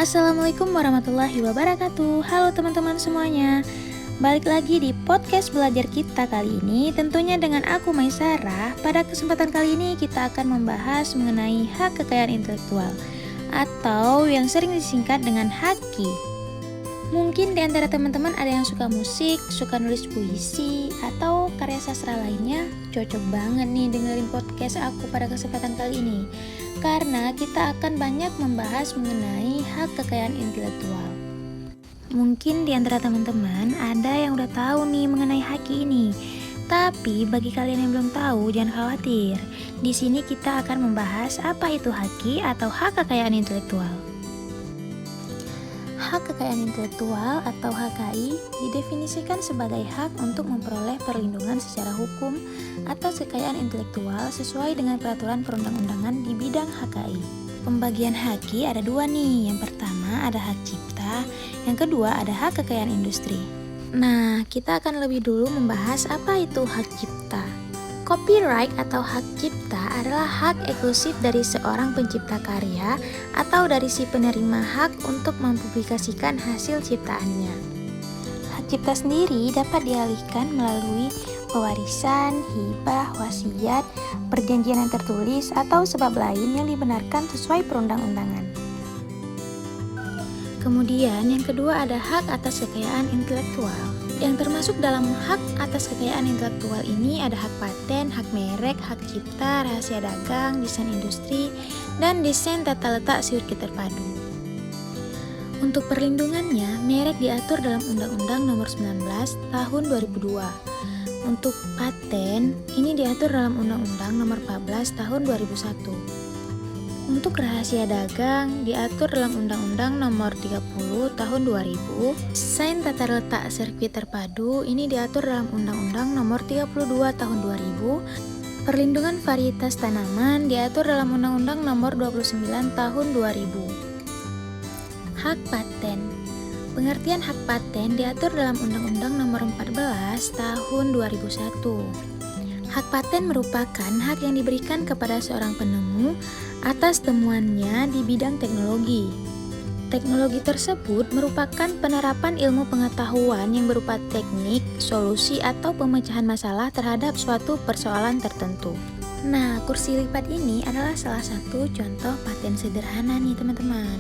Assalamualaikum warahmatullahi wabarakatuh. Halo teman-teman semuanya. Balik lagi di podcast belajar kita kali ini, tentunya dengan aku Maisarah. Pada kesempatan kali ini kita akan membahas mengenai hak kekayaan intelektual atau yang sering disingkat dengan HAKI. Mungkin di antara teman-teman ada yang suka musik, suka nulis puisi, atau karya sastra lainnya. Cocok banget nih dengerin podcast aku pada kesempatan kali ini, karena kita akan banyak membahas mengenai hak kekayaan intelektual. Mungkin di antara teman-teman ada yang udah tahu nih mengenai HAKI ini. Tapi bagi kalian yang belum tahu, jangan khawatir. Di sini kita akan membahas apa itu HAKI atau hak kekayaan intelektual. Hak kekayaan intelektual atau HKI didefinisikan sebagai hak untuk memperoleh perlindungan secara hukum atas kekayaan intelektual sesuai dengan peraturan perundang-undangan di bidang HKI. Pembagian HAKI ada dua nih. Yang pertama ada hak cipta, yang kedua ada hak kekayaan industri. Nah, kita akan lebih dulu membahas apa itu hak cipta. Copyright atau hak cipta adalah hak eksklusif dari seorang pencipta karya atau dari si penerima hak untuk mempublikasikan hasil ciptaannya. Hak cipta sendiri dapat dialihkan melalui pewarisan, hibah, wasiat, perjanjian yang tertulis, atau sebab lain yang dibenarkan sesuai perundang-undangan. Kemudian yang kedua ada hak atas kekayaan intelektual. Yang termasuk dalam hak atas kekayaan intelektual ini ada hak paten, hak merek, hak cipta, rahasia dagang, desain industri, dan desain tata letak sirkuit terpadu. Untuk perlindungannya, merek diatur dalam Undang-Undang Nomor 19 Tahun 2002. Untuk paten, ini diatur dalam Undang-Undang Nomor 14 Tahun 2001. Untuk rahasia dagang diatur dalam Undang-Undang Nomor 30 Tahun 2000. Desain tata letak sirkuit terpadu ini diatur dalam Undang-Undang Nomor 32 Tahun 2000. Perlindungan varietas tanaman diatur dalam Undang-Undang Nomor 29 Tahun 2000. Hak paten. Pengertian hak paten diatur dalam Undang-Undang Nomor 14 Tahun 2001. Hak paten merupakan hak yang diberikan kepada seorang penemu atas temuannya di bidang teknologi. Teknologi tersebut merupakan penerapan ilmu pengetahuan yang berupa teknik, solusi, atau pemecahan masalah terhadap suatu persoalan tertentu. Nah, kursi lipat ini adalah salah satu contoh paten sederhana nih teman-teman.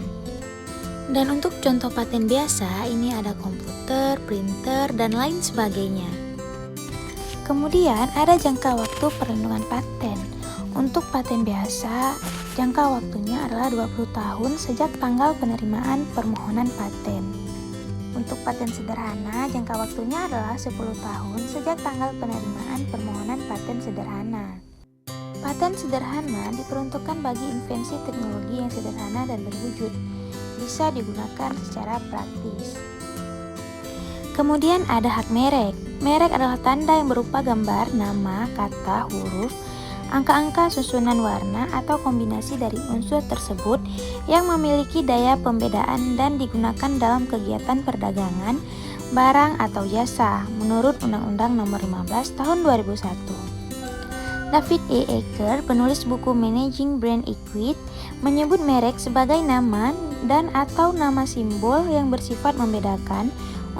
Dan untuk contoh paten biasa, ini ada komputer, printer, dan lain sebagainya. Kemudian ada jangka waktu perlindungan paten. Untuk paten biasa, jangka waktunya adalah 20 tahun sejak tanggal penerimaan permohonan paten. Untuk paten sederhana, jangka waktunya adalah 10 tahun sejak tanggal penerimaan permohonan paten sederhana. Paten sederhana diperuntukkan bagi invensi teknologi yang sederhana dan berwujud, bisa digunakan secara praktis. Kemudian ada hak merek. Merek adalah tanda yang berupa gambar, nama, kata, huruf, angka-angka, susunan warna, atau kombinasi dari unsur tersebut yang memiliki daya pembedaan dan digunakan dalam kegiatan perdagangan, barang, atau jasa, menurut Undang-Undang Nomor 15 Tahun 2001. David E. Eker, penulis buku Managing Brand Equity, menyebut merek sebagai nama dan atau nama simbol yang bersifat membedakan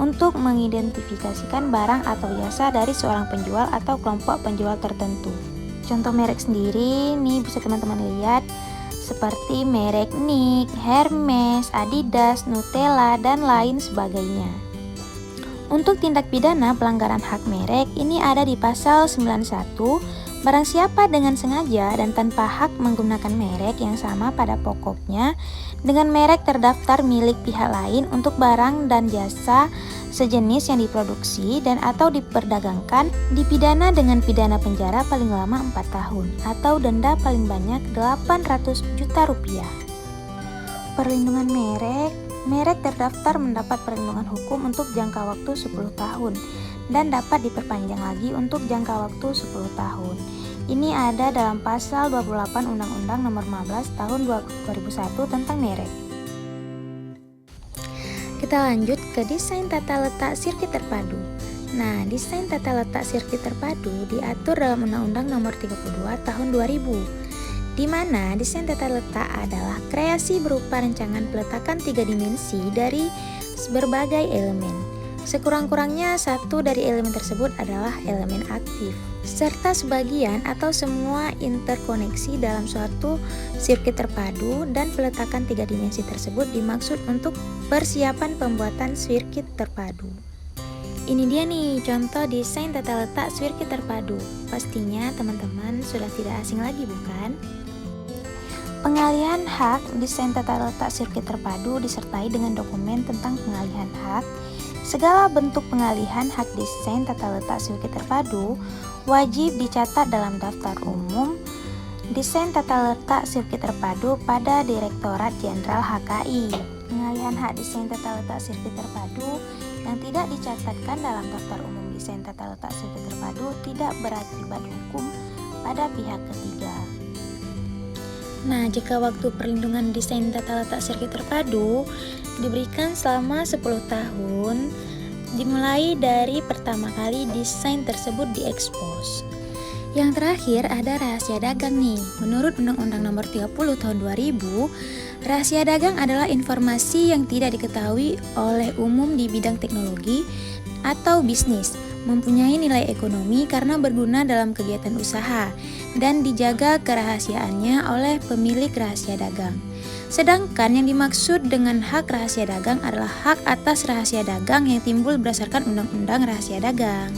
untuk mengidentifikasikan barang atau jasa dari seorang penjual atau kelompok penjual tertentu. Contoh merek sendiri nih bisa teman-teman lihat seperti merek Nike, Hermes, Adidas, Nutella, dan lain sebagainya. Untuk tindak pidana pelanggaran hak merek ini ada di pasal 91. Barang siapa dengan sengaja dan tanpa hak menggunakan merek yang sama pada pokoknya dengan merek terdaftar milik pihak lain untuk barang dan jasa sejenis yang diproduksi dan atau diperdagangkan dipidana dengan pidana penjara paling lama 4 tahun atau denda paling banyak 800 juta rupiah. Perlindungan merek terdaftar mendapat perlindungan hukum untuk jangka waktu 10 tahun dan dapat diperpanjang lagi untuk jangka waktu 10 tahun. Ini ada dalam pasal 28 Undang-Undang Nomor 15 Tahun 2001 tentang merek. Kita lanjut ke desain tata letak sirkuit terpadu. Nah, desain tata letak sirkuit terpadu diatur dalam Undang-Undang Nomor 32 Tahun 2000. di mana desain tata letak adalah kreasi berupa rancangan peletakan 3 dimensi dari berbagai elemen. Sekurang-kurangnya satu dari elemen tersebut adalah elemen aktif, serta sebagian atau semua interkoneksi dalam suatu sirkuit terpadu, dan peletakan 3 dimensi tersebut dimaksud untuk persiapan pembuatan sirkuit terpadu. Ini dia nih contoh desain tata letak sirkuit terpadu. Pastinya teman-teman sudah tidak asing lagi, bukan? Pengalihan hak desain tata letak sirkuit terpadu disertai dengan dokumen tentang pengalihan hak. Segala bentuk pengalihan hak desain tata letak sirkuit terpadu wajib dicatat dalam daftar umum desain tata letak sirkuit terpadu pada Direktorat Jenderal HKI. Pengalihan hak desain tata letak sirkuit terpadu yang tidak dicatatkan dalam daftar umum desain tata letak sirkuit terpadu tidak berakibat hukum pada pihak ketiga. Nah, jika waktu perlindungan desain tata letak sirkuit terpadu diberikan selama 10 tahun, dimulai dari pertama kali desain tersebut diekspos. Yang terakhir ada rahasia dagang nih. Menurut Undang-Undang Nomor 30 Tahun 2000, rahasia dagang adalah informasi yang tidak diketahui oleh umum di bidang teknologi atau bisnis, mempunyai nilai ekonomi karena berguna dalam kegiatan usaha, dan dijaga kerahasiaannya oleh pemilik rahasia dagang. Sedangkan yang dimaksud dengan hak rahasia dagang adalah hak atas rahasia dagang yang timbul berdasarkan Undang-Undang Rahasia Dagang.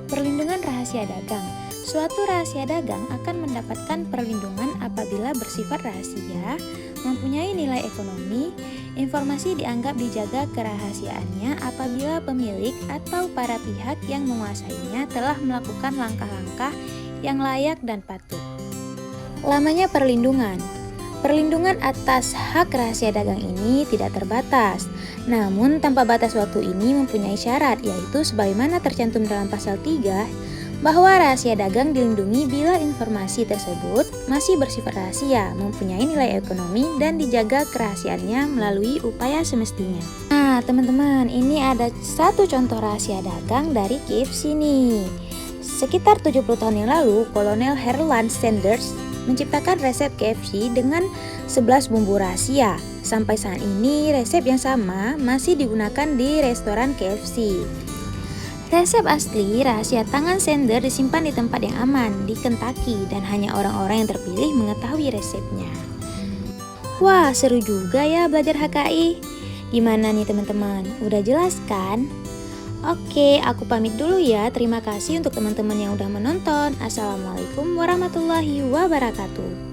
Perlindungan rahasia dagang. Suatu rahasia dagang akan mendapatkan perlindungan apabila bersifat rahasia, mempunyai nilai ekonomi. Informasi dianggap dijaga kerahasiaannya apabila pemilik atau para pihak yang menguasainya telah melakukan langkah-langkah yang layak dan patut. Lamanya perlindungan. Perlindungan atas hak rahasia dagang ini tidak terbatas. Namun tanpa batas waktu ini mempunyai syarat, yaitu sebagaimana tercantum dalam pasal 3, bahwa rahasia dagang dilindungi bila informasi tersebut masih bersifat rahasia, mempunyai nilai ekonomi, dan dijaga kerahasiaannya melalui upaya semestinya. Nah teman-teman, ini ada satu contoh rahasia dagang dari KFC nih. Sekitar 70 tahun yang lalu, Kolonel Harland Sanders menciptakan resep KFC dengan 11 bumbu rahasia. Sampai saat ini, resep yang sama masih digunakan di restoran KFC. Resep asli rahasia tangan Sanders disimpan di tempat yang aman di Kentucky, dan hanya orang-orang yang terpilih mengetahui resepnya. Wah, seru juga ya belajar HKI. Gimana nih teman-teman? Udah jelas kan? Oke, aku pamit dulu ya. Terima kasih untuk teman-teman yang udah menonton. Assalamualaikum warahmatullahi wabarakatuh.